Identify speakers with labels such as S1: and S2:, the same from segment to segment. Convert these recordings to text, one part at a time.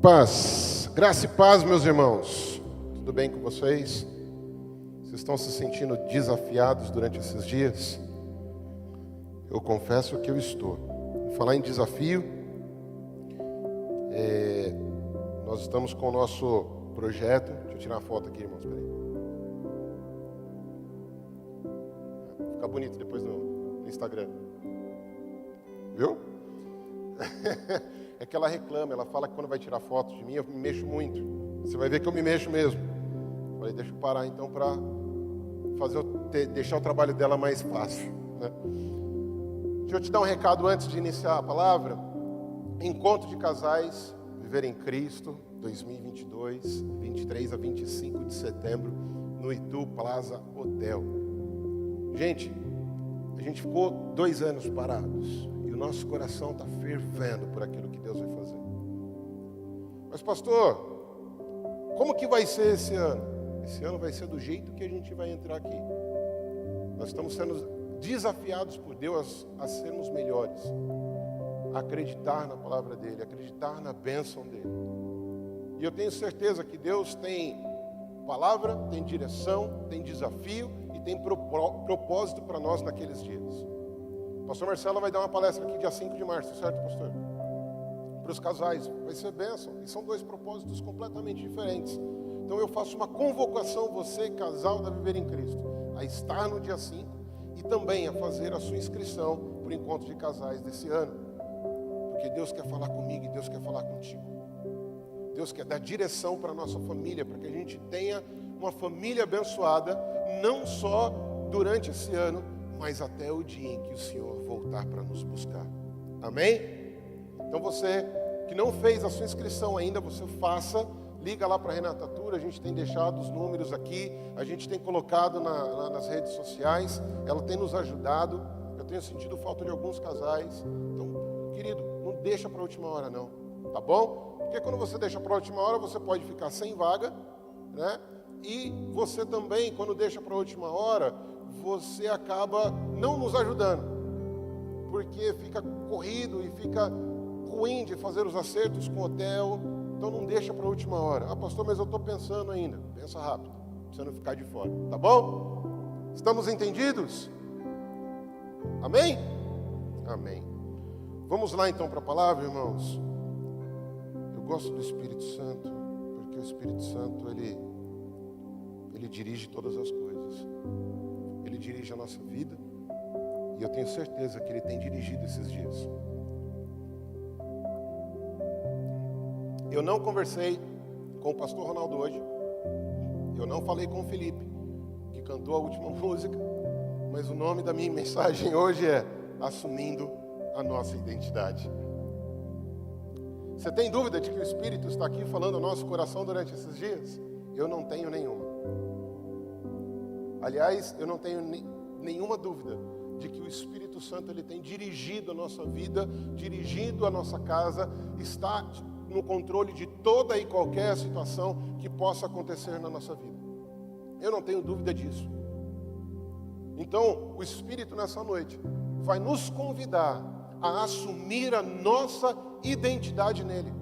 S1: Paz, graça e paz, meus irmãos. Tudo bem com vocês? Vocês estão se sentindo desafiados durante esses dias? Eu confesso que eu estou. Vou falar em desafio. Nós estamos com o nosso projeto. Deixa eu tirar uma foto aqui, irmãos. Peraí. Vai ficar bonito depois no Instagram. Viu? É que ela reclama, ela fala que quando vai tirar foto de mim, eu me mexo muito. Você vai ver que eu me mexo mesmo. Falei, deixa eu parar então para deixar o trabalho dela mais fácil, né? Deixa eu te dar um recado antes de iniciar a palavra. Encontro de casais, Viver em Cristo, 2022, 23 a 25 de setembro, no Itu Plaza Hotel. Gente, a gente ficou 2 anos parados. E o nosso coração está fervendo por aquilo que Deus vai fazer. Mas pastor, como que vai ser esse ano? Esse ano vai ser do jeito que a gente vai entrar aqui. Nós estamos sendo desafiados por Deus a sermos melhores. A acreditar na palavra dEle, acreditar na bênção dEle. E eu tenho certeza que Deus tem palavra, tem direção, tem desafio e tem propósito para nós naqueles dias. O pastor Marcelo vai dar uma palestra aqui dia 5 de março, certo, pastor? Para os casais, vai ser bênção. E são 2 propósitos completamente diferentes. Então eu faço uma convocação, você, casal da Viver em Cristo, a estar no dia 5 e também a fazer a sua inscrição para o encontro de casais desse ano. Porque Deus quer falar comigo e Deus quer falar contigo. Deus quer dar direção para a nossa família, para que a gente tenha uma família abençoada, não só durante esse ano, mas até o dia em que o Senhor voltar para nos buscar. Amém? Então você que não fez a sua inscrição ainda, você faça, liga lá para a Renata Tura, a gente tem deixado os números aqui, a gente tem colocado nas redes sociais, ela tem nos ajudado, eu tenho sentido falta de alguns casais, então, querido, não deixa para a última hora não, tá bom? Porque quando você deixa para a última hora, você pode ficar sem vaga, né? E você também, quando deixa para a última hora, você acaba não nos ajudando, porque fica corrido e fica ruim de fazer os acertos com o hotel. Então não deixa para a última hora. Ah, pastor, mas eu estou pensando ainda. Pensa rápido, para você não ficar de fora, tá bom? Estamos entendidos? Amém? Amém. Vamos lá então para a palavra, irmãos. Eu gosto do Espírito Santo, porque o Espírito Santo, ele dirige todas as coisas. Ele dirige a nossa vida. E eu tenho certeza que Ele tem dirigido esses dias. Eu não conversei com o pastor Ronaldo hoje. Eu não falei com o Felipe, que cantou a última música. Mas o nome da minha mensagem hoje é Assumindo a Nossa Identidade. Você tem dúvida de que o Espírito está aqui falando ao nosso coração durante esses dias? Eu não tenho nenhuma. Aliás, eu não tenho nenhuma dúvida de que o Espírito Santo ele tem dirigido a nossa vida, dirigindo a nossa casa, está no controle de toda e qualquer situação que possa acontecer na nossa vida. Eu não tenho dúvida disso. Então, o Espírito nessa noite vai nos convidar a assumir a nossa identidade nele.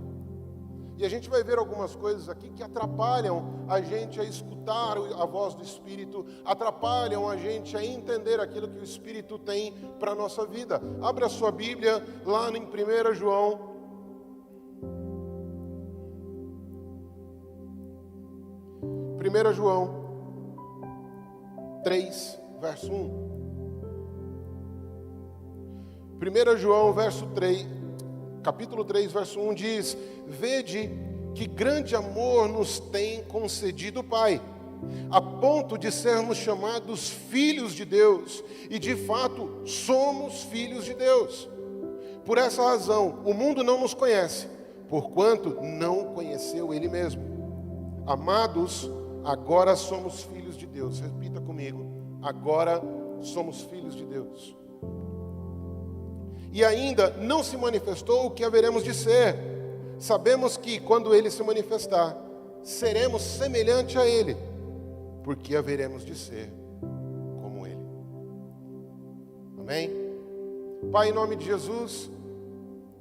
S1: E a gente vai ver algumas coisas aqui que atrapalham a gente a escutar a voz do Espírito, atrapalham a gente a entender aquilo que o Espírito tem para a nossa vida. Abra a sua Bíblia lá em 1 João. 1 João 3, verso 1. 1 João, capítulo 3, verso 1 diz: Vede que grande amor nos tem concedido o Pai, a ponto de sermos chamados filhos de Deus, e de fato somos filhos de Deus. Por essa razão, o mundo não nos conhece, porquanto não conheceu Ele mesmo. Amados, agora somos filhos de Deus. Repita comigo: agora somos filhos de Deus. E ainda não se manifestou o que haveremos de ser. Sabemos que quando Ele se manifestar, seremos semelhante a Ele, porque haveremos de ser como Ele. Amém? Pai, em nome de Jesus,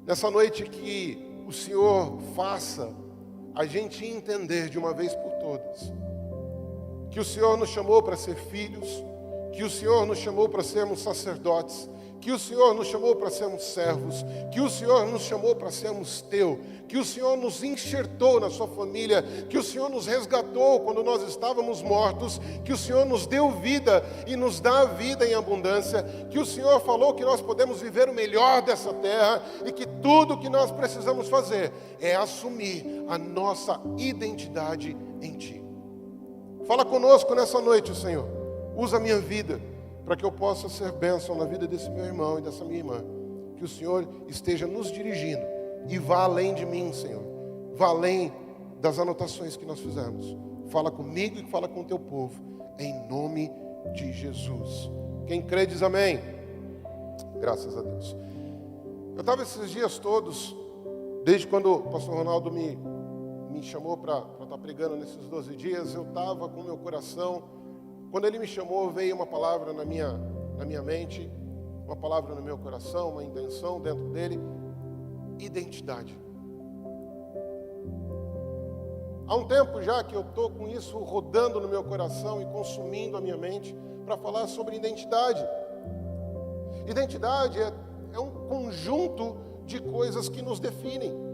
S1: nessa noite que o Senhor faça a gente entender de uma vez por todas que o Senhor nos chamou para ser filhos, que o Senhor nos chamou para sermos sacerdotes, que o Senhor nos chamou para sermos servos, que o Senhor nos chamou para sermos teu, que o Senhor nos enxertou na sua família, que o Senhor nos resgatou quando nós estávamos mortos, que o Senhor nos deu vida e nos dá vida em abundância, que o Senhor falou que nós podemos viver o melhor dessa terra e que tudo que nós precisamos fazer é assumir a nossa identidade em Ti. Fala conosco nessa noite, Senhor. Usa a minha vida para que eu possa ser bênção na vida desse meu irmão e dessa minha irmã. Que o Senhor esteja nos dirigindo e vá além de mim, Senhor. Vá além das anotações que nós fizemos. Fala comigo e fala com o teu povo. Em nome de Jesus. Quem crê diz amém. Graças a Deus. Eu estava esses dias todos, desde quando o pastor Ronaldo me chamou para estar pregando nesses 12 dias, eu estava com o meu coração. Quando ele me chamou, veio uma palavra na minha mente, uma palavra no meu coração, uma intenção dentro dele: identidade. Há um tempo já que eu estou com isso rodando no meu coração e consumindo a minha mente para falar sobre identidade. Identidade é um conjunto de coisas que nos definem.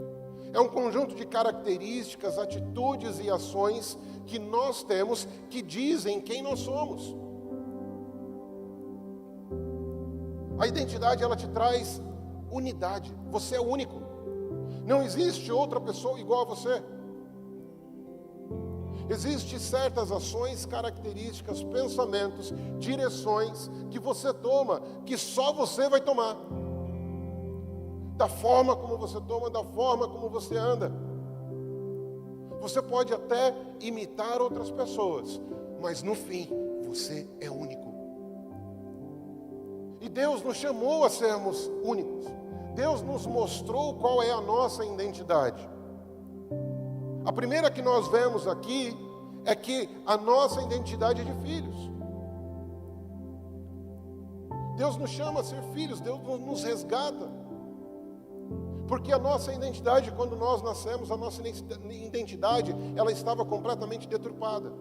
S1: É um conjunto de características, atitudes e ações que nós temos que dizem quem nós somos. A identidade, ela te traz unidade. Você é único. Não existe outra pessoa igual a você. Existem certas ações, características, pensamentos, direções que você toma, que só você vai tomar. Da forma como você toma, da forma como você anda. Você pode até imitar outras pessoas, mas no fim, você é único. E Deus nos chamou a sermos únicos. Deus nos mostrou qual é a nossa identidade. A primeira que nós vemos aqui é que a nossa identidade é de filhos. Deus nos chama a ser filhos, Deus nos resgata. Porque a nossa identidade, quando nós nascemos, a nossa identidade, ela estava completamente deturpada.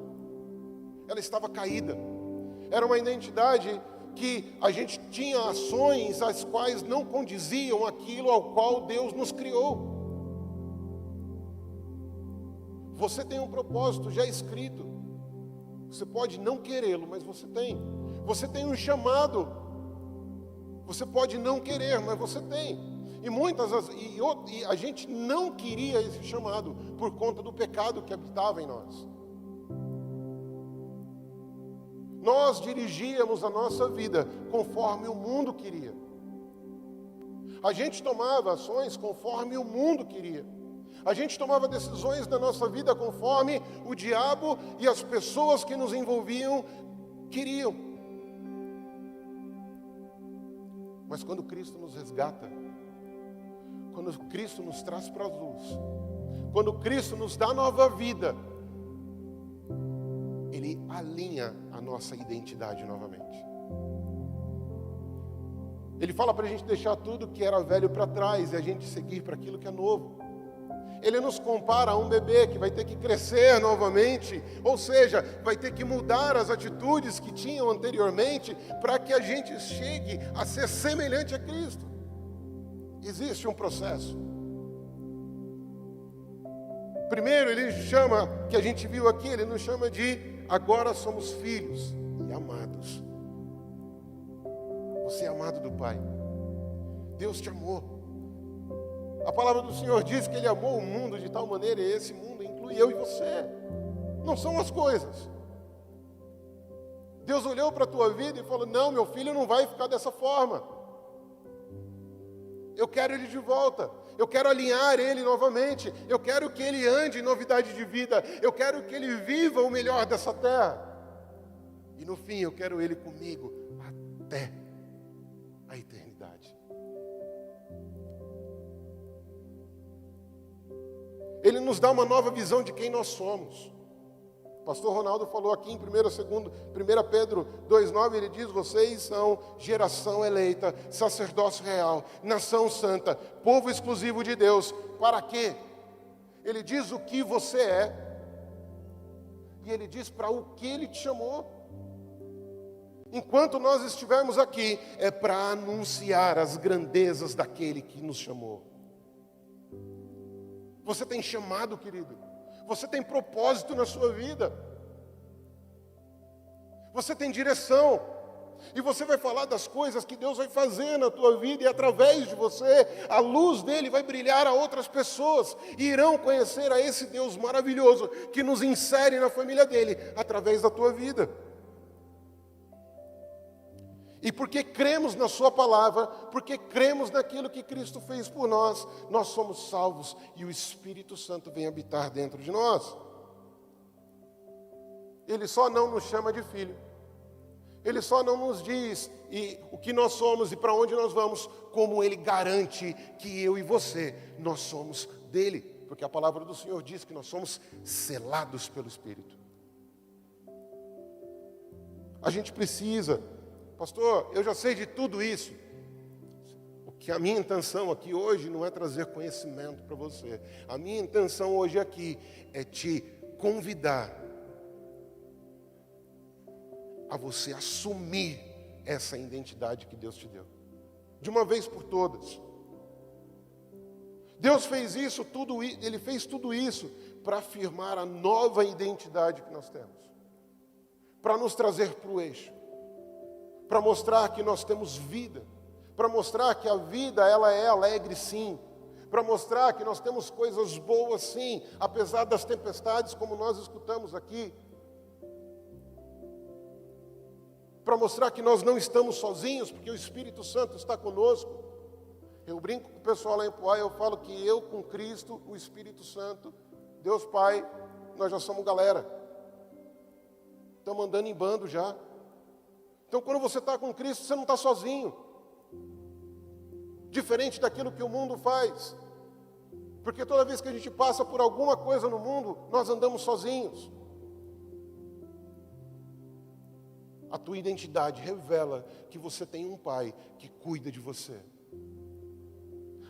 S1: Ela estava caída. Era uma identidade que a gente tinha ações as quais não condiziam aquilo ao qual Deus nos criou. Você tem um propósito já escrito. Você pode não querê-lo, mas você tem. Você tem um chamado. Você pode não querer, mas você tem. E a gente não queria esse chamado por conta do pecado que habitava em nós. Nós dirigíamos a nossa vida conforme o mundo queria. A gente tomava ações conforme o mundo queria. A gente tomava decisões na nossa vida conforme o diabo e as pessoas que nos envolviam queriam. Mas quando Cristo nos resgata, quando Cristo nos traz para a luz, quando Cristo nos dá nova vida, Ele alinha a nossa identidade novamente. Ele fala para a gente deixar tudo que era velho para trás e a gente seguir para aquilo que é novo. Ele nos compara a um bebê que vai ter que crescer novamente, ou seja, vai ter que mudar as atitudes que tinham anteriormente para que a gente chegue a ser semelhante a Cristo. Existe um processo. Primeiro, ele chama, que a gente viu aqui, ele nos chama de agora somos filhos e amados. Você é amado do Pai. Deus te amou. A palavra do Senhor diz que Ele amou o mundo de tal maneira, e esse mundo inclui eu e você. Não são as coisas. Deus olhou para a tua vida e falou: não, meu filho não vai ficar dessa forma. Eu quero ele de volta. Eu quero alinhar ele novamente. Eu quero que ele ande em novidade de vida. Eu quero que ele viva o melhor dessa terra. E no fim, eu quero ele comigo até a eternidade. Ele nos dá uma nova visão de quem nós somos. O pastor Ronaldo falou aqui em 1 Pedro 2,9, ele diz: vocês são geração eleita, sacerdócio real, nação santa, povo exclusivo de Deus. Para quê? Ele diz o que você é. E Ele diz para o que Ele te chamou. Enquanto nós estivermos aqui, é para anunciar as grandezas daquele que nos chamou. Você tem chamado, querido. Você tem propósito na sua vida. Você tem direção. E você vai falar das coisas que Deus vai fazer na tua vida, e através de você, a luz dele vai brilhar a outras pessoas, e irão conhecer a esse Deus maravilhoso, que nos insere na família dele, através da tua vida. E porque cremos na sua palavra, porque cremos naquilo que Cristo fez por nós, nós somos salvos, e o Espírito Santo vem habitar dentro de nós. Ele só não nos chama de filho. Ele só não nos diz o que nós somos e para onde nós vamos, como Ele garante que eu e você, nós somos dele. Porque a palavra do Senhor diz que nós somos selados pelo Espírito. A gente precisa, pastor, eu já sei de tudo isso. O que a minha intenção aqui hoje não é trazer conhecimento para você. A minha intenção hoje aqui é te convidar a você assumir essa identidade que Deus te deu, de uma vez por todas. Deus fez isso, Ele fez tudo isso para afirmar a nova identidade que nós temos, para nos trazer para o eixo, para mostrar que nós temos vida, para mostrar que a vida ela é alegre sim, para mostrar que nós temos coisas boas sim, apesar das tempestades como nós escutamos aqui, para mostrar que nós não estamos sozinhos, porque o Espírito Santo está conosco. Eu brinco com o pessoal lá em Poá, eu falo que eu com Cristo, o Espírito Santo, Deus Pai, nós já somos galera. Estamos andando em bando já. Então quando você está com Cristo, você não está sozinho. Diferente daquilo que o mundo faz. Porque toda vez que a gente passa por alguma coisa no mundo, nós andamos sozinhos. A tua identidade revela que você tem um pai que cuida de você.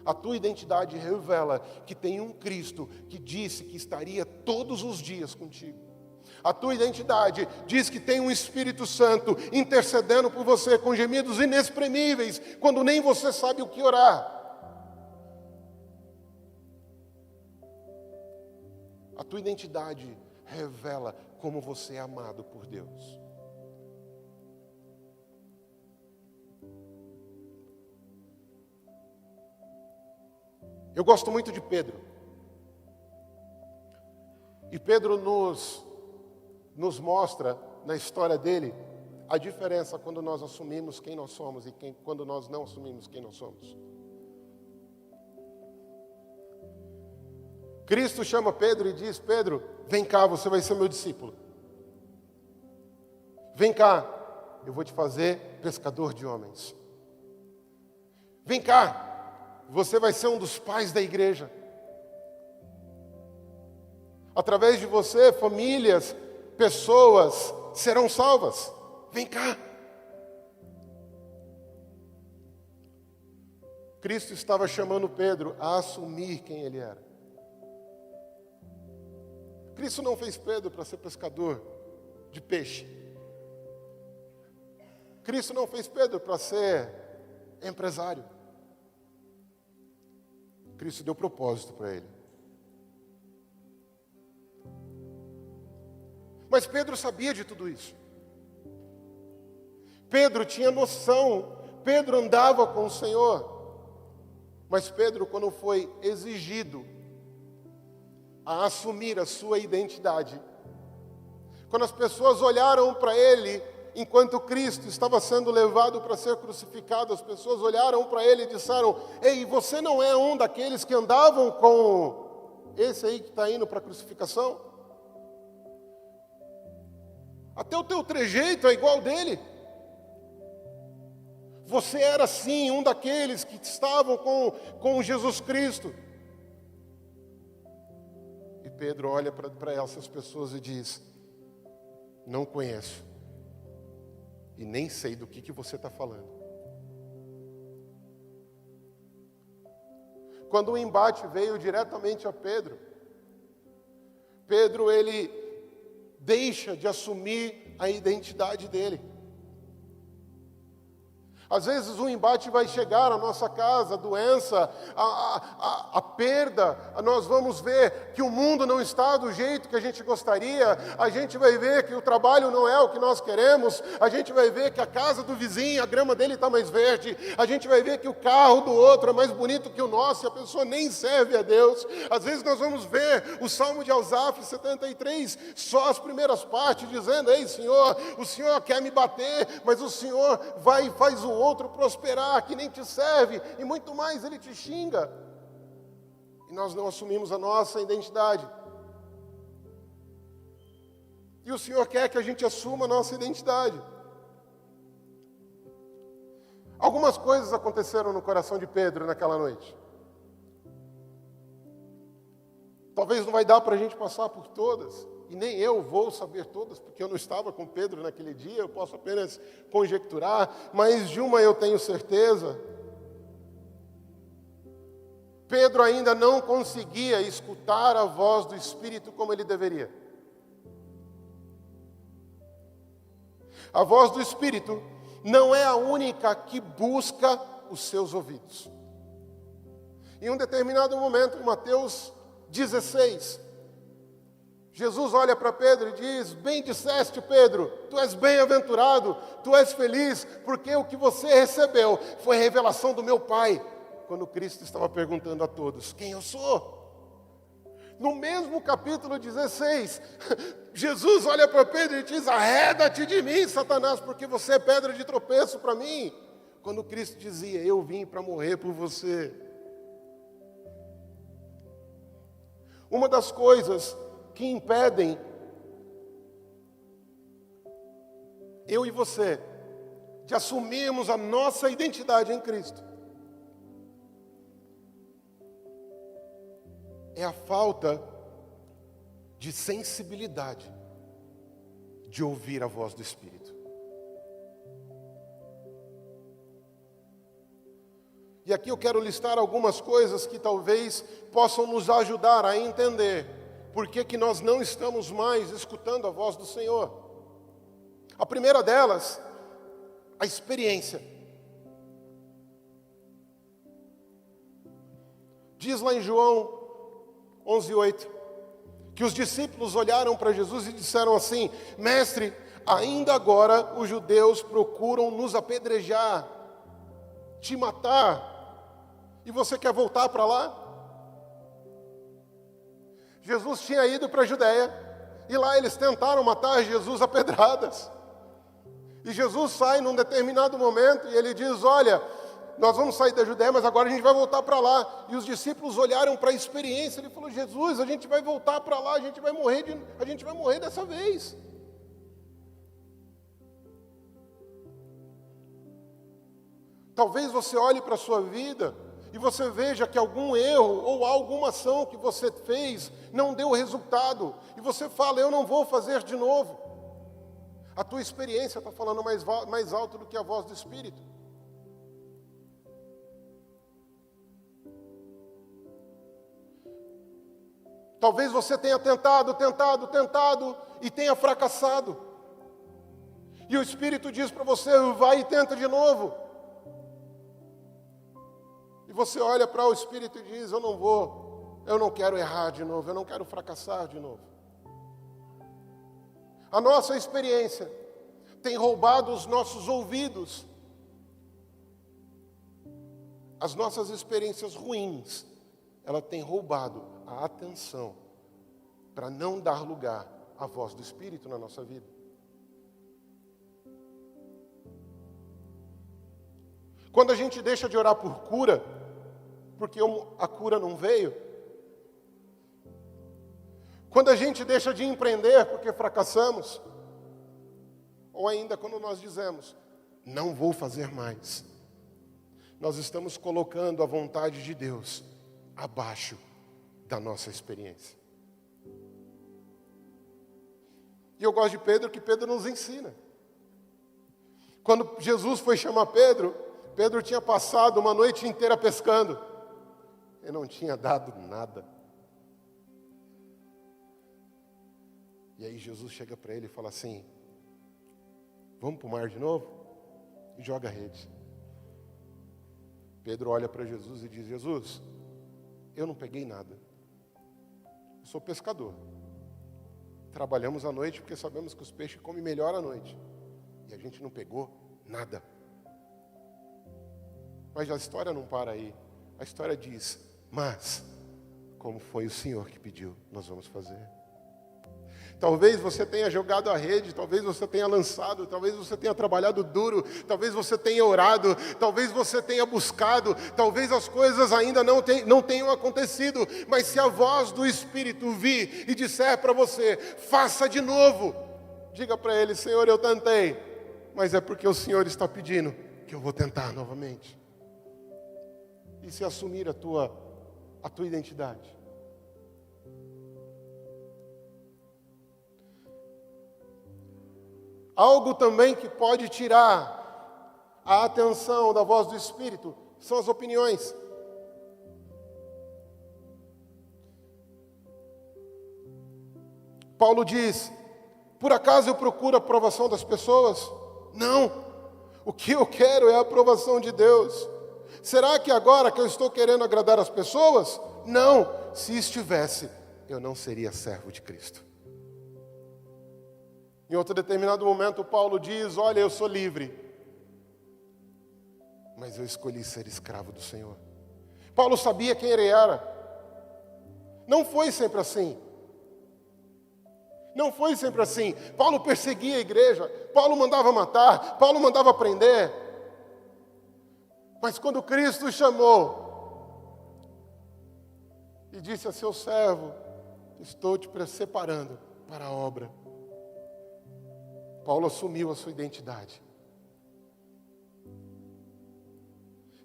S1: A tua identidade revela que tem um Cristo que disse que estaria todos os dias contigo. A tua identidade diz que tem um Espírito Santo intercedendo por você com gemidos inexprimíveis, quando nem você sabe o que orar. A tua identidade revela como você é amado por Deus. Eu gosto muito de Pedro. E Pedro nos mostra, na história dele, a diferença quando nós assumimos quem nós somos e quando nós não assumimos quem nós somos. Cristo chama Pedro e diz: Pedro, vem cá, você vai ser meu discípulo. Vem cá, eu vou te fazer pescador de homens. Vem cá. Você vai ser um dos pais da igreja. Através de você, famílias, pessoas serão salvas. Vem cá. Cristo estava chamando Pedro a assumir quem ele era. Cristo não fez Pedro para ser pescador de peixe. Cristo não fez Pedro para ser empresário. Cristo deu propósito para ele. Mas Pedro sabia de tudo isso. Pedro tinha noção. Pedro andava com o Senhor. Mas Pedro, quando foi exigido a assumir a sua identidade, quando as pessoas olharam para ele, enquanto Cristo estava sendo levado para ser crucificado, as pessoas olharam para ele e disseram: ei, você não é um daqueles que andavam com esse aí que está indo para a crucificação? Até o teu trejeito é igual dele. Você era sim um daqueles que estavam com Jesus Cristo. E Pedro olha para essas pessoas e diz: não conheço. E nem sei do que você está falando. Quando o embate veio diretamente a Pedro, Pedro, ele deixa de assumir a identidade dele. Às vezes um embate vai chegar à nossa casa, a doença, a perda, nós vamos ver que o mundo não está do jeito que a gente gostaria, a gente vai ver que o trabalho não é o que nós queremos, a gente vai ver que a casa do vizinho, a grama dele está mais verde, a gente vai ver que o carro do outro é mais bonito que o nosso e a pessoa nem serve a Deus. Às vezes nós vamos ver o Salmo de Asaf 73, só as primeiras partes, dizendo: ei Senhor, o Senhor quer me bater, mas o Senhor vai e faz o outro prosperar, que nem te serve, e muito mais, ele te xinga. E nós não assumimos a nossa identidade. E o Senhor quer que a gente assuma a nossa identidade. Algumas coisas aconteceram no coração de Pedro naquela noite. Talvez não vai dar para a gente passar por todas, e nem eu vou saber todas, porque eu não estava com Pedro naquele dia, eu posso apenas conjecturar, mas de uma eu tenho certeza: Pedro ainda não conseguia escutar a voz do Espírito como ele deveria. A voz do Espírito não é a única que busca os seus ouvidos. Em um determinado momento, em Mateus 16, Jesus olha para Pedro e diz: bem disseste, Pedro, tu és bem-aventurado, tu és feliz, porque o que você recebeu foi a revelação do meu Pai. Quando Cristo estava perguntando a todos: quem eu sou? No mesmo capítulo 16, Jesus olha para Pedro e diz: arreda-te de mim, Satanás, porque você é pedra de tropeço para mim. Quando Cristo dizia: eu vim para morrer por você. Uma das coisas que impedem eu e você de assumirmos a nossa identidade em Cristo é a falta de sensibilidade de ouvir a voz do Espírito. E aqui eu quero listar algumas coisas que talvez possam nos ajudar a entender por que nós não estamos mais escutando a voz do Senhor. A primeira delas, a experiência. Diz lá em João 11:8, que os discípulos olharam para Jesus e disseram assim: mestre, ainda agora os judeus procuram nos apedrejar, te matar, e você quer voltar para lá? Jesus tinha ido para a Judéia, e lá eles tentaram matar Jesus a pedradas. E Jesus sai num determinado momento e ele diz: olha, nós vamos sair da Judéia, mas agora a gente vai voltar para lá. E os discípulos olharam para a experiência. Ele falou: Jesus, a gente vai voltar para lá, a gente vai morrer dessa vez. Talvez você olhe para a sua vida e você veja que algum erro ou alguma ação que você fez não deu resultado. E você fala: eu não vou fazer de novo. A tua experiência está falando mais alto do que a voz do Espírito. Talvez você tenha tentado e tenha fracassado. E o Espírito diz para você: vai e tenta de novo. E você olha para o Espírito e diz: eu não quero errar de novo, eu não quero fracassar de novo. A nossa experiência tem roubado os nossos ouvidos. As nossas experiências ruins, ela tem roubado a atenção para não dar lugar à voz do Espírito na nossa vida. Quando a gente deixa de orar por cura, porque a cura não veio. Quando a gente deixa de empreender porque fracassamos. Ou ainda quando nós dizemos: não vou fazer mais. Nós estamos colocando a vontade de Deus abaixo da nossa experiência. E eu gosto de Pedro, que Pedro nos ensina. Quando Jesus foi chamar Pedro, Pedro tinha passado uma noite inteira pescando. Ele não tinha dado nada. E aí Jesus chega para ele e fala assim: vamos para o mar de novo? E joga a rede. Pedro olha para Jesus e diz: Jesus, eu não peguei nada. Eu sou pescador. Trabalhamos à noite porque sabemos que os peixes comem melhor à noite. E a gente não pegou nada. Mas a história não para aí. A história diz: mas, como foi o Senhor que pediu, nós vamos fazer. Talvez você tenha jogado a rede, talvez você tenha lançado, talvez você tenha trabalhado duro, talvez você tenha orado, talvez você tenha buscado, talvez as coisas ainda não tenham acontecido, mas se a voz do Espírito vir e disser para você: faça de novo, diga para ele: Senhor, eu tentei, mas é porque o Senhor está pedindo que eu vou tentar novamente. E se assumir a tua identidade. Algo também que pode tirar a atenção da voz do Espírito são as opiniões. Paulo diz: por acaso eu procuro a aprovação das pessoas? Não. O que eu quero é a aprovação de Deus. Será que agora que eu estou querendo agradar as pessoas? Não. Se estivesse, eu não seria servo de Cristo. Em outro determinado momento, Paulo diz: olha, eu sou livre, mas eu escolhi ser escravo do Senhor. Paulo sabia quem ele era. Não foi sempre assim. Não foi sempre assim. Paulo perseguia a igreja, Paulo mandava matar, Paulo mandava prender. Mas quando Cristo chamou e disse a seu servo: estou te separando para a obra, Paulo assumiu a sua identidade.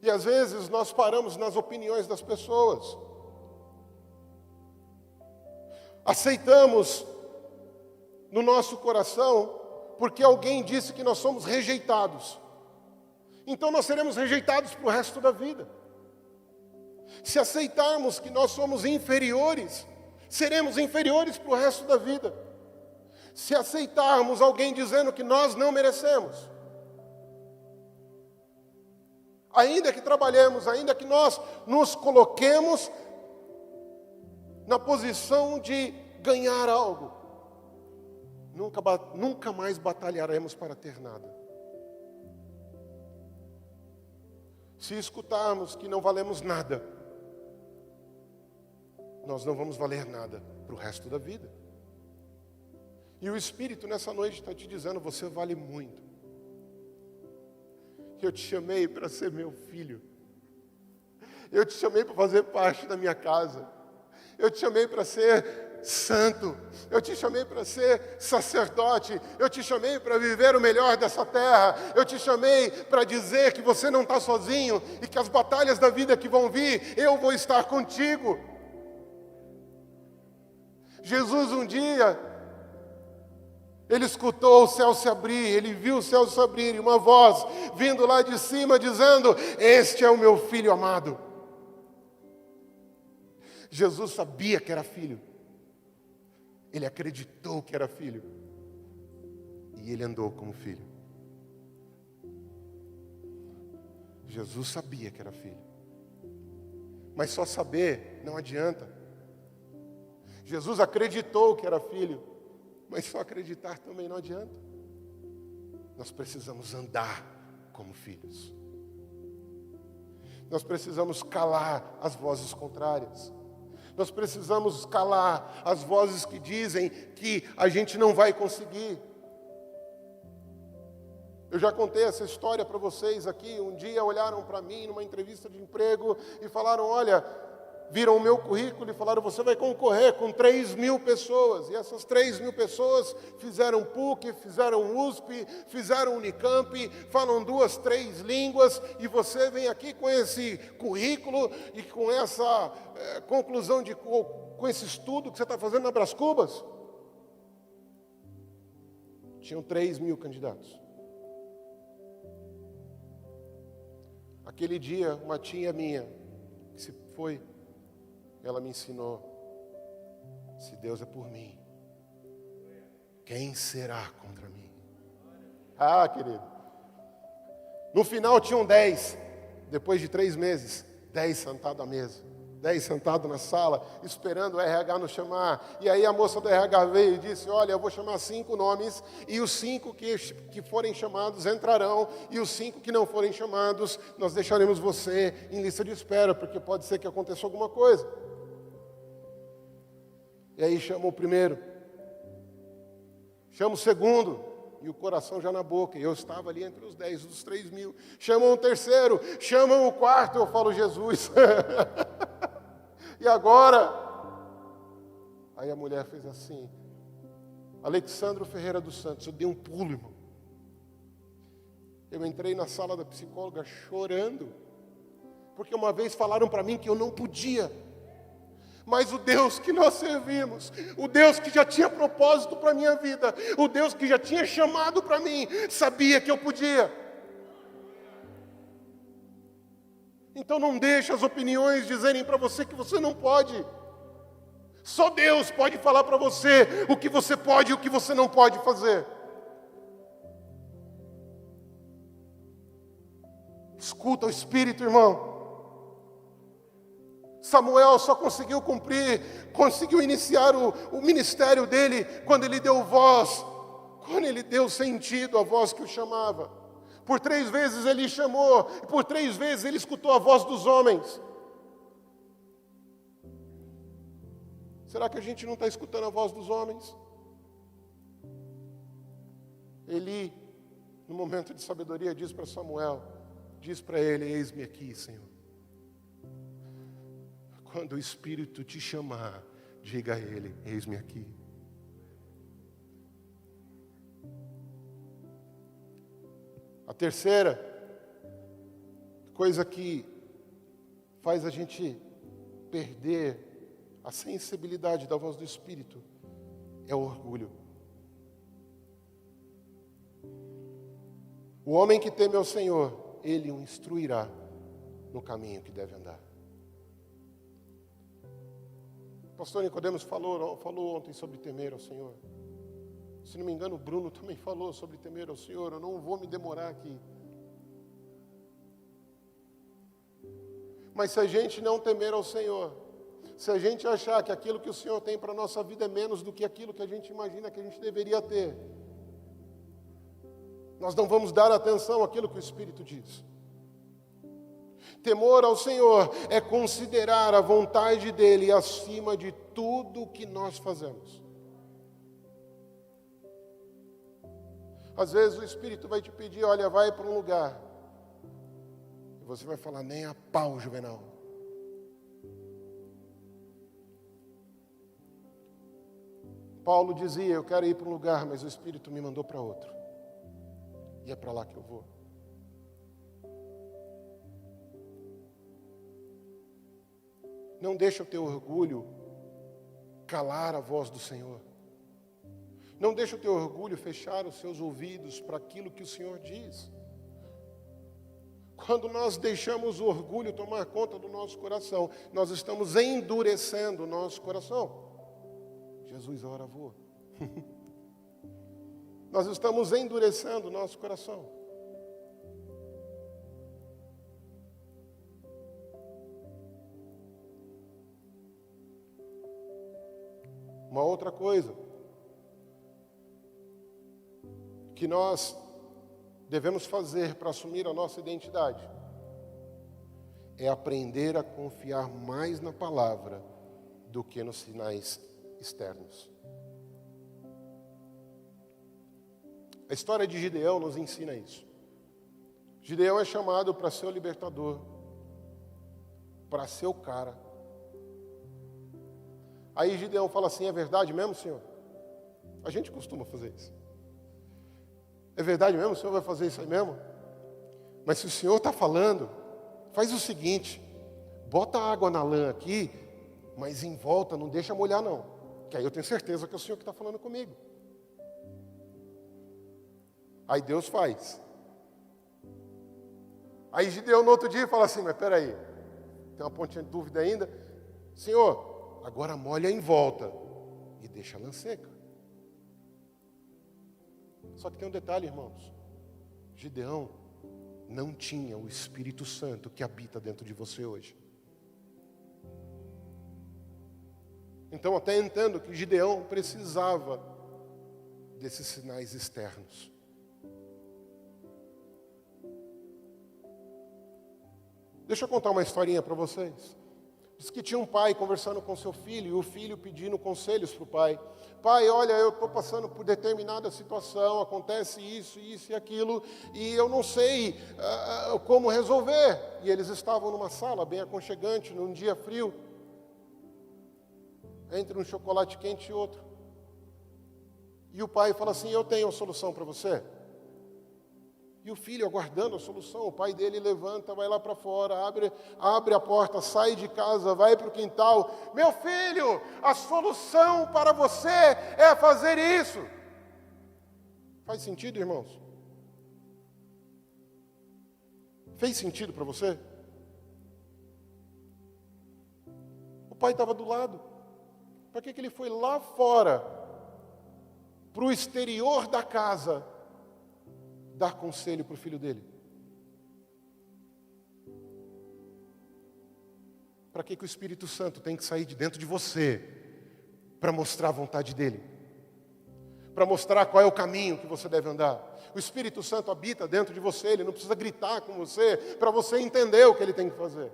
S1: E às vezes nós paramos nas opiniões das pessoas. Aceitamos no nosso coração porque alguém disse que nós somos rejeitados. Então nós seremos rejeitados para o resto da vida. Se aceitarmos que nós somos inferiores, seremos inferiores para o resto da vida. Se aceitarmos alguém dizendo que nós não merecemos, ainda que trabalhemos, ainda que nós nos coloquemos na posição de ganhar algo, nunca mais batalharemos para ter nada. Se escutarmos que não valemos nada, nós não vamos valer nada para o resto da vida. E o Espírito nessa noite está te dizendo: você vale muito. Eu te chamei para ser meu filho. Eu te chamei para fazer parte da minha casa. Eu te chamei para ser santo. Eu te chamei para ser sacerdote. Eu te chamei para viver o melhor dessa terra. Eu te chamei para dizer que você não está sozinho e que as batalhas da vida que vão vir, eu vou estar contigo. Jesus um dia, ele escutou o céu se abrir, ele viu o céu se abrir e uma voz vindo lá de cima dizendo: este é o meu filho amado. Jesus sabia que era filho. Ele acreditou que era filho. E ele andou como filho. Jesus sabia que era filho. Mas só saber não adianta. Jesus acreditou que era filho. Mas só acreditar também não adianta. Nós precisamos andar como filhos. Nós precisamos calar as vozes contrárias. Nós precisamos calar as vozes que dizem que a gente não vai conseguir. Eu já contei essa história para vocês aqui. Um dia olharam para mim numa entrevista de emprego e falaram: olha, viram o meu currículo e falaram: você vai concorrer com 3.000 pessoas. E essas 3.000 pessoas fizeram PUC, fizeram USP, fizeram Unicamp, falam 2, 3 línguas, e você vem aqui com esse currículo e com essa conclusão, com esse estudo que você está fazendo na Brás Cubas. Tinham 3.000 candidatos. Aquele dia, uma tia minha, que se foi, ela me ensinou: se Deus é por mim, quem será contra mim? Ah, querido. No final tinham 10. Depois de 3 meses, 10 sentados à mesa. 10 sentados na sala, esperando o RH nos chamar. E aí a moça do RH veio e disse, olha, eu vou chamar 5 nomes, e os 5 que forem chamados entrarão, e os 5 que não forem chamados, nós deixaremos você em lista de espera, porque pode ser que aconteça alguma coisa. E aí chama o primeiro, chama o segundo, e o coração já na boca, e eu estava ali entre os 10, dos 3.000. Chamam o terceiro, chamam o quarto, eu falo, Jesus. E agora? Aí a mulher fez assim, Alexandro Ferreira dos Santos, eu dei um pulo, irmão. Eu entrei na sala da psicóloga chorando, porque uma vez falaram para mim que eu não podia. Mas o Deus que nós servimos, o Deus que já tinha propósito para a minha vida, o Deus que já tinha chamado para mim, sabia que eu podia. Então não deixe as opiniões dizerem para você que você não pode. Só Deus pode falar para você o que você pode e o que você não pode fazer. Escuta o Espírito, irmão. Samuel só conseguiu iniciar o ministério dele quando ele deu voz, quando ele deu sentido à voz que o chamava. Por 3 vezes ele chamou, e por 3 vezes ele escutou a voz dos homens. Será que a gente não está escutando a voz dos homens? Eli, no momento de sabedoria, diz para Samuel, diz para ele, eis-me aqui, Senhor. Quando o Espírito te chamar, diga a ele, eis-me aqui. A terceira coisa que faz a gente perder a sensibilidade da voz do Espírito é o orgulho. O homem que teme ao Senhor, Ele o instruirá no caminho que deve andar. O pastor Nicodemos falou ontem sobre temer ao Senhor. Se não me engano, o Bruno também falou sobre temer ao Senhor. Eu não vou me demorar aqui. Mas se a gente não temer ao Senhor, se a gente achar que aquilo que o Senhor tem para a nossa vida é menos do que aquilo que a gente imagina que a gente deveria ter, nós não vamos dar atenção àquilo que o Espírito diz. Temor ao Senhor é considerar a vontade dEle acima de tudo que nós fazemos. Às vezes o Espírito vai te pedir, olha, vai para um lugar. E você vai falar, nem a pau, Juvenal. Paulo dizia, eu quero ir para um lugar, mas o Espírito me mandou para outro. E é para lá que eu vou. Não deixa o teu orgulho calar a voz do Senhor. Não deixa o teu orgulho fechar os seus ouvidos para aquilo que o Senhor diz. Quando nós deixamos o orgulho tomar conta do nosso coração, nós estamos endurecendo o nosso coração. Jesus, a hora voa. Nós estamos endurecendo o nosso coração. Uma outra coisa que nós devemos fazer para assumir a nossa identidade é aprender a confiar mais na palavra do que nos sinais externos. A história de Gideão nos ensina isso. Gideão é chamado para ser o libertador, para ser o cara. Aí Gideão fala assim, é verdade mesmo, Senhor? A gente costuma fazer isso. É verdade mesmo? O Senhor vai fazer isso aí mesmo? Mas se o Senhor está falando, faz o seguinte, bota água na lã aqui, mas em volta não deixa molhar não, que aí eu tenho certeza que é o Senhor que está falando comigo. Aí Deus faz. Aí Gideão no outro dia fala assim, mas peraí, tem uma pontinha de dúvida ainda? Senhor, agora molha em volta e deixa a lã seca. Só que tem um detalhe, irmãos. Gideão não tinha o Espírito Santo que habita dentro de você hoje. Então até entendo que Gideão precisava desses sinais externos. Deixa eu contar uma historinha para vocês. Diz que tinha um pai conversando com seu filho, e o filho pedindo conselhos para o pai. Pai, olha, eu estou passando por determinada situação, acontece isso, isso e aquilo, e eu não sei como resolver. E eles estavam numa sala bem aconchegante, num dia frio, entre um chocolate quente e outro. E o pai fala assim, eu tenho a solução para você. E o filho, aguardando a solução, o pai dele levanta, vai lá para fora, abre a porta, sai de casa, vai para o quintal. Meu filho, a solução para você é fazer isso. Faz sentido, irmãos? Fez sentido para você? O pai estava do lado. Para que ele foi lá fora, para o exterior da casa, dar conselho para o filho dele? Para que o Espírito Santo tem que sair de dentro de você para mostrar a vontade dele? Para mostrar qual é o caminho que você deve andar? O Espírito Santo habita dentro de você, ele não precisa gritar com você para você entender o que ele tem que fazer.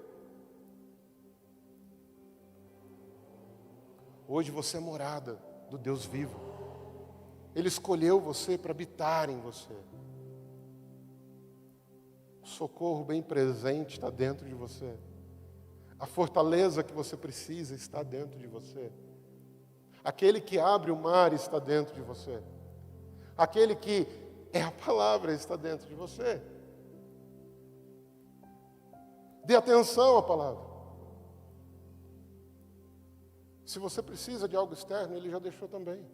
S1: Hoje você é morada do Deus vivo. Ele escolheu você para habitar em você. O socorro bem presente está dentro de você. A fortaleza que você precisa está dentro de você. Aquele que abre o mar está dentro de você. Aquele que é a palavra está dentro de você. Dê atenção à palavra. Se você precisa de algo externo, ele já deixou também.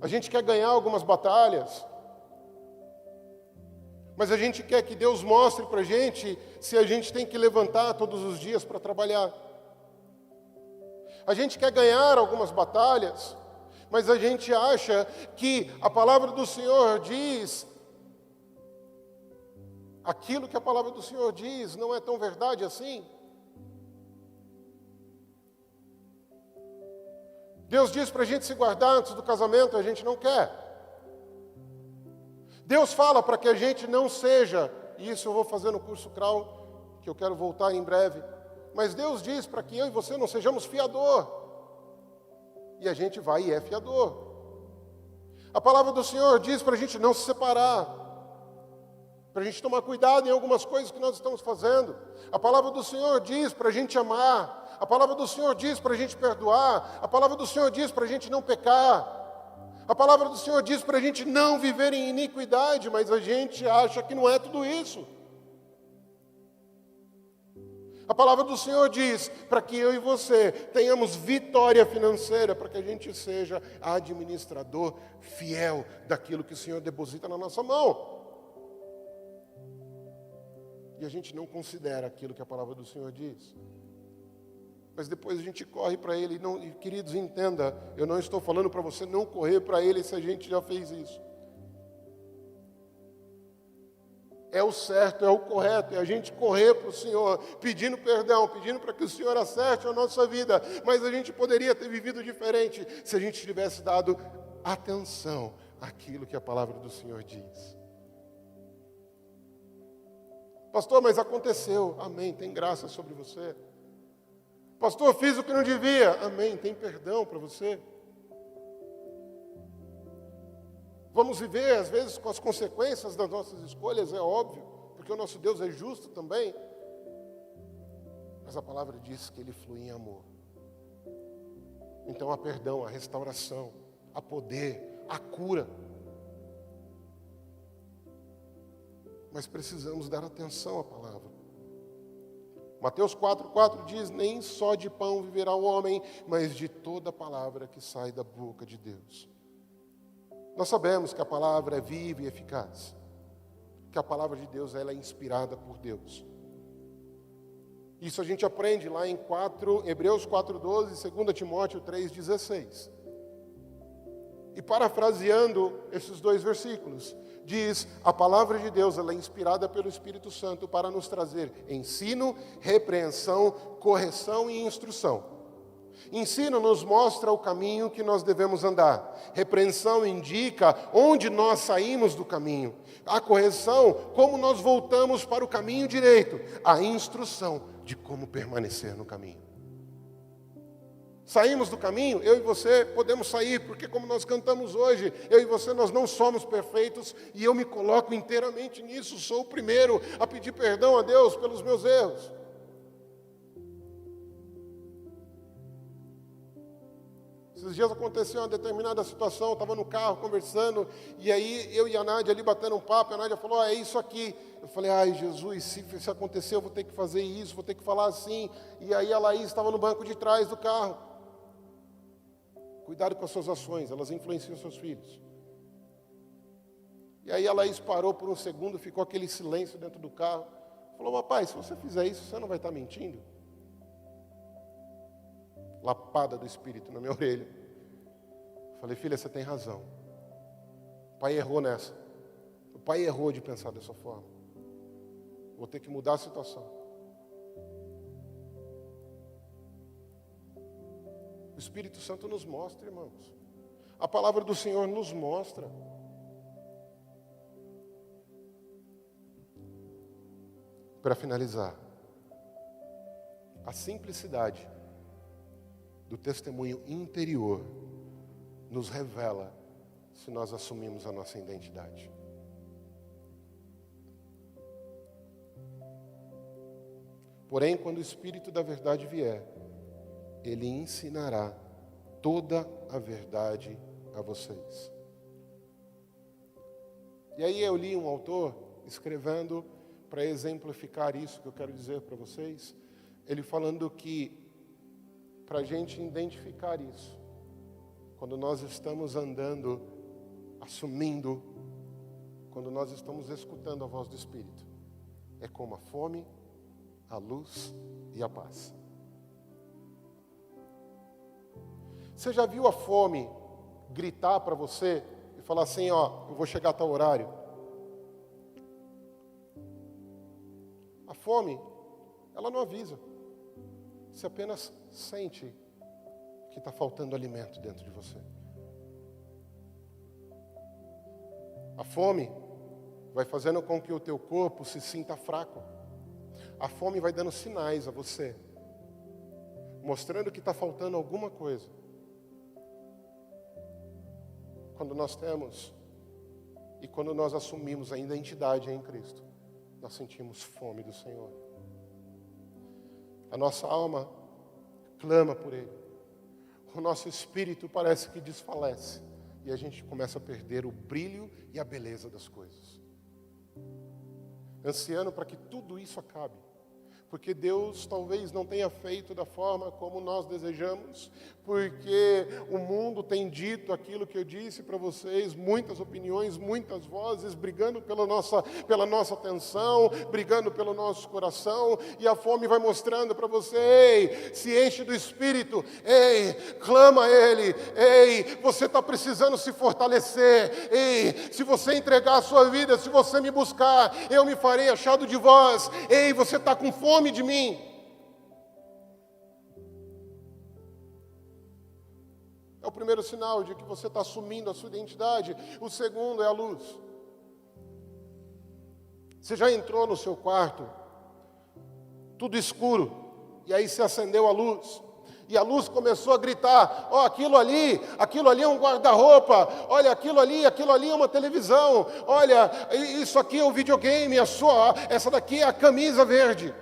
S1: A gente quer ganhar algumas batalhas, mas a gente quer que Deus mostre para a gente se a gente tem que levantar todos os dias para trabalhar. A gente quer ganhar algumas batalhas, mas a gente acha que a palavra do Senhor diz, aquilo que a palavra do Senhor diz não é tão verdade assim. Deus diz para a gente se guardar antes do casamento, a gente não quer. Deus fala para que a gente não seja, e isso eu vou fazer no curso CRAU, que eu quero voltar em breve, mas Deus diz para que eu e você não sejamos fiador. E a gente vai e é fiador. A palavra do Senhor diz para a gente não se separar, para a gente tomar cuidado em algumas coisas que nós estamos fazendo. A palavra do Senhor diz para a gente amar. A palavra do Senhor diz para a gente perdoar. A palavra do Senhor diz para a gente não pecar. A palavra do Senhor diz para a gente não viver em iniquidade, mas a gente acha que não é tudo isso. A palavra do Senhor diz para que eu e você tenhamos vitória financeira, para que a gente seja administrador fiel daquilo que o Senhor deposita na nossa mão. E a gente não considera aquilo que a palavra do Senhor diz. Mas depois a gente corre para Ele. E, queridos, entenda, eu não estou falando para você não correr para Ele se a gente já fez isso. É o certo, é o correto, é a gente correr para o Senhor, pedindo perdão, pedindo para que o Senhor acerte a nossa vida. Mas a gente poderia ter vivido diferente se a gente tivesse dado atenção àquilo que a palavra do Senhor diz. Pastor, mas aconteceu. Amém, tem graça sobre você. Pastor, fiz o que não devia. Amém, tem perdão para você. Vamos viver, às vezes, com as consequências das nossas escolhas, é óbvio, porque o nosso Deus é justo também. Mas a palavra diz que Ele flui em amor. Então há perdão, há restauração, há poder, há cura. Mas precisamos dar atenção à palavra. Mateus 4,4 diz, nem só de pão viverá o homem, mas de toda palavra que sai da boca de Deus. Nós sabemos que a palavra é viva e eficaz. Que a palavra de Deus ela é inspirada por Deus. Isso a gente aprende lá em Hebreus 4:12 e 2 Timóteo 3:16. E parafraseando esses dois versículos, diz: a palavra de Deus ela é inspirada pelo Espírito Santo para nos trazer ensino, repreensão, correção e instrução. Ensino nos mostra o caminho que nós devemos andar. Repreensão indica onde nós saímos do caminho. A correção, como nós voltamos para o caminho direito. A instrução de como permanecer no caminho. Saímos do caminho, eu e você podemos sair, porque como nós cantamos hoje, eu e você nós não somos perfeitos, e eu me coloco inteiramente nisso, sou o primeiro a pedir perdão a Deus pelos meus erros. Esses dias aconteceu uma determinada situação, eu estava no carro conversando, e aí eu e a Nádia ali batendo um papo, a Nádia falou, é isso aqui. Eu falei, ai Jesus, se acontecer eu vou ter que fazer isso, vou ter que falar assim. E aí a Laís estava no banco de trás do carro. Cuidado com as suas ações, elas influenciam seus filhos. E aí a Laís parou por um segundo, ficou aquele silêncio dentro do carro. Falou, papai, se você fizer isso, você não vai estar mentindo? Lapada do Espírito na minha orelha. Falei, filha, você tem razão. O pai errou nessa. O pai errou de pensar dessa forma. Vou ter que mudar a situação. O Espírito Santo nos mostra, irmãos. A palavra do Senhor nos mostra. Para finalizar, a simplicidade do testemunho interior nos revela se nós assumimos a nossa identidade. Porém, quando o Espírito da verdade vier, Ele ensinará toda a verdade a vocês. E aí eu li um autor escrevendo para exemplificar isso que eu quero dizer para vocês. Ele falando que para a gente identificar isso, quando nós estamos andando, assumindo, quando nós estamos escutando a voz do Espírito, é como a fome, a luz e a paz. Você já viu a fome gritar para você e falar assim, ó, eu vou chegar a tal horário? A fome, ela não avisa. Você apenas sente que está faltando alimento dentro de você. A fome vai fazendo com que o teu corpo se sinta fraco. A fome vai dando sinais a você, mostrando que está faltando alguma coisa. Quando nós temos e quando nós assumimos a identidade em Cristo, nós sentimos fome do Senhor. A nossa alma clama por Ele. O nosso espírito parece que desfalece. E a gente começa a perder o brilho e a beleza das coisas. Ansiando para que tudo isso acabe. Porque Deus talvez não tenha feito da forma como nós desejamos, porque o mundo tem dito aquilo que eu disse para vocês, muitas opiniões, muitas vozes, brigando pela nossa atenção, brigando pelo nosso coração, e a fome vai mostrando para você, ei, se enche do Espírito, ei, clama a Ele, ei, você está precisando se fortalecer, ei, se você entregar a sua vida, se você me buscar, eu me farei achado de vós, ei, você está com fome de mim. É o primeiro sinal de que você está assumindo a sua identidade. O segundo é a luz. Você já entrou no seu quarto, tudo escuro, e aí se acendeu a luz. E a luz começou a gritar, ó, aquilo ali é um guarda-roupa, olha, aquilo ali é uma televisão, olha, isso aqui é um videogame, essa daqui é a camisa verde.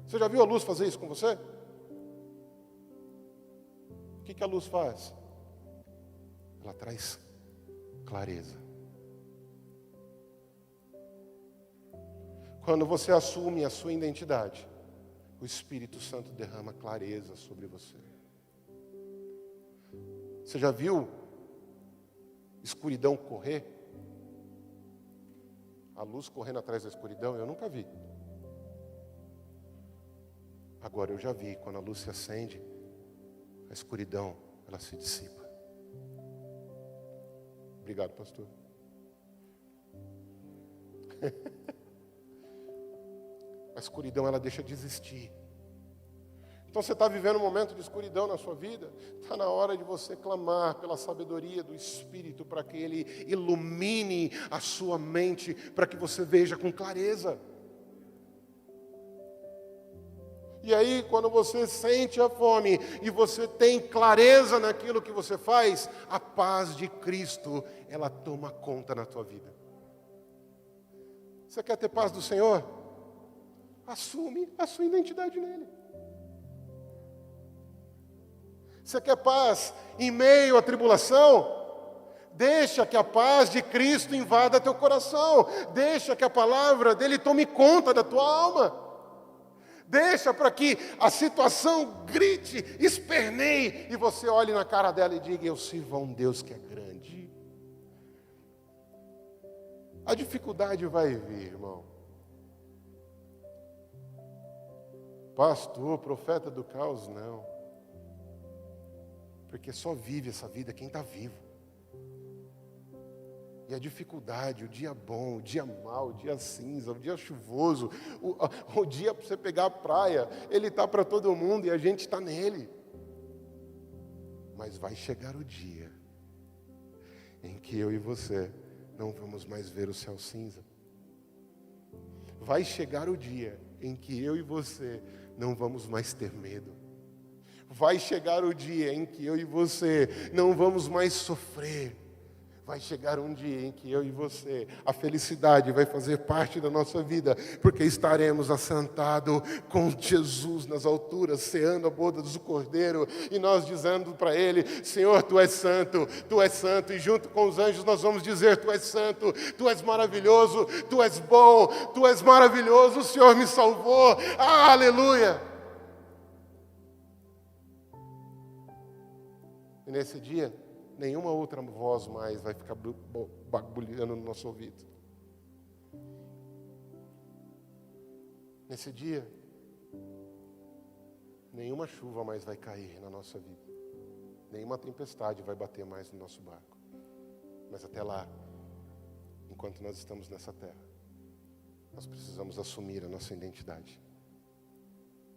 S1: Você já viu a luz fazer isso com você? O que a luz faz? Ela traz clareza. Quando você assume a sua identidade, o Espírito Santo derrama clareza sobre você. Você já viu escuridão correr? A luz correndo atrás da escuridão? Eu nunca vi. Agora eu já vi, quando a luz se acende, a escuridão, ela se dissipa. Obrigado, pastor. A escuridão, ela deixa de existir. Então você está vivendo um momento de escuridão na sua vida, está na hora de você clamar pela sabedoria do Espírito, para que Ele ilumine a sua mente, para que você veja com clareza. E aí, quando você sente a fome e você tem clareza naquilo que você faz, a paz de Cristo, ela toma conta na tua vida. Você quer ter paz do Senhor? Assume a sua identidade nele. Você quer paz em meio à tribulação? Deixa que a paz de Cristo invada teu coração. Deixa que a palavra dele tome conta da tua alma. Deixa para que a situação grite, esperneie, e você olhe na cara dela e diga: eu sirvo a um Deus que é grande. A dificuldade vai vir, irmão. Pastor, profeta do caos, não. Porque só vive essa vida quem está vivo. E a dificuldade, o dia bom, o dia mau, o dia cinza, o dia chuvoso, o dia para você pegar a praia, ele está para todo mundo e a gente está nele. Mas vai chegar o dia em que eu e você não vamos mais ver o céu cinza. Vai chegar o dia em que eu e você não vamos mais ter medo. Vai chegar o dia em que eu e você não vamos mais sofrer. Vai chegar um dia em que eu e você, a felicidade vai fazer parte da nossa vida, porque estaremos assentados com Jesus nas alturas, ceando a boda do Cordeiro, e nós dizendo para Ele: Senhor, Tu és santo, e junto com os anjos nós vamos dizer: Tu és santo, Tu és maravilhoso, Tu és bom, Tu és maravilhoso, o Senhor me salvou, aleluia! E nesse dia, nenhuma outra voz mais vai ficar bagulhando no nosso ouvido. Nesse dia, nenhuma chuva mais vai cair na nossa vida. Nenhuma tempestade vai bater mais no nosso barco. Mas até lá, enquanto nós estamos nessa terra, nós precisamos assumir a nossa identidade.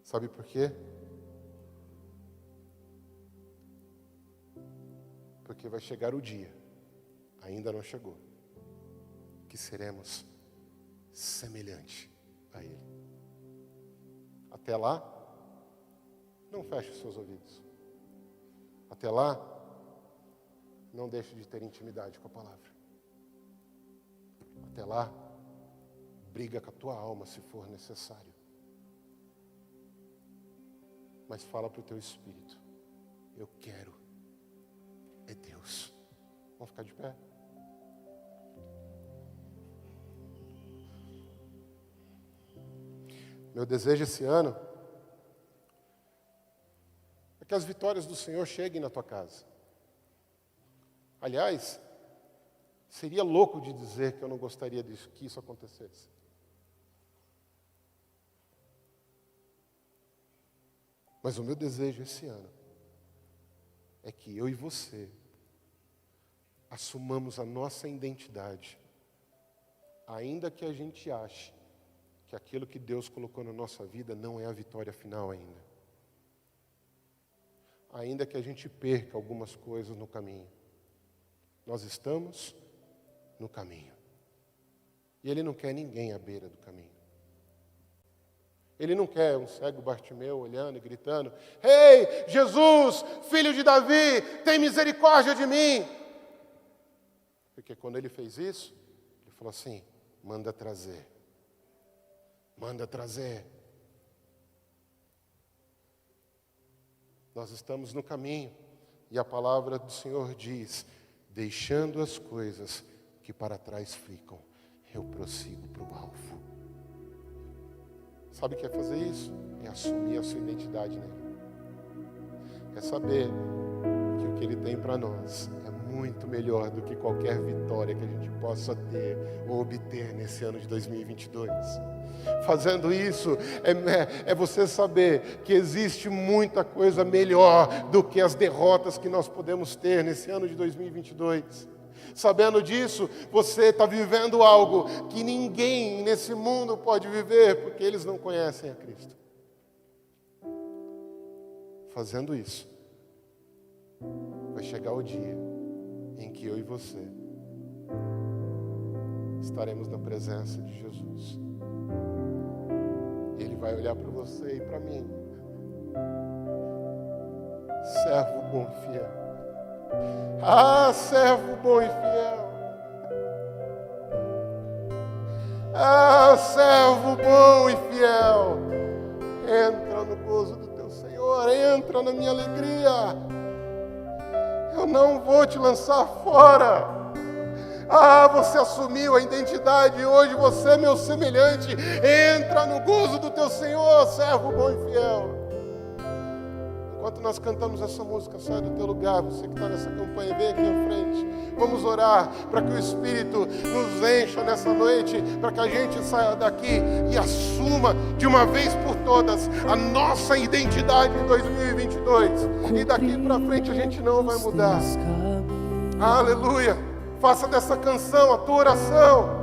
S1: Sabe por quê? Porque vai chegar o dia, ainda não chegou, que seremos semelhante a Ele. Até lá, não feche os seus ouvidos. Até lá, não deixe de ter intimidade com a palavra. Até lá, briga com a tua alma se for necessário. Mas fala para o teu espírito: eu quero é Deus. Vamos ficar de pé? Meu desejo esse ano é que as vitórias do Senhor cheguem na tua casa. Aliás, seria louco de dizer que eu não gostaria disso, que isso acontecesse. Mas o meu desejo esse ano é que eu e você assumamos a nossa identidade, ainda que a gente ache que aquilo que Deus colocou na nossa vida não é a vitória final ainda. Ainda que a gente perca algumas coisas no caminho, nós estamos no caminho. E Ele não quer ninguém à beira do caminho. Ele não quer um cego Bartimeu olhando e gritando: Ei, Jesus, filho de Davi, tem misericórdia de mim. Porque quando ele fez isso, ele falou assim: manda trazer. Manda trazer. Nós estamos no caminho, e a palavra do Senhor diz: deixando as coisas que para trás ficam, eu prossigo para o alvo. Sabe o que é fazer isso? É assumir a sua identidade nele. É saber que o que Ele tem para nós é muito melhor do que qualquer vitória que a gente possa ter ou obter nesse ano de 2022. Fazendo isso, é você saber que existe muita coisa melhor do que as derrotas que nós podemos ter nesse ano de 2022. Sabendo disso, você está vivendo algo que ninguém nesse mundo pode viver, porque eles não conhecem a Cristo. Fazendo isso, vai chegar o dia em que eu e você estaremos na presença de Jesus. Ele vai olhar para você e para mim. Servo bom e fiel. Ah, servo bom e fiel. Ah, servo bom e fiel. Entra no gozo do teu Senhor, entra na minha alegria. Eu não vou te lançar fora. Ah, você assumiu a identidade e hoje você é meu semelhante. Entra no gozo do teu Senhor, servo bom e fiel. Enquanto nós cantamos essa música, sai do teu lugar. Você que está nessa campanha, vem aqui à frente. Vamos orar para que o Espírito nos encha nessa noite, para que a gente saia daqui e assuma de uma vez por todas a nossa identidade em 2022. E daqui para frente a gente não vai mudar. Aleluia. Faça dessa canção a tua oração.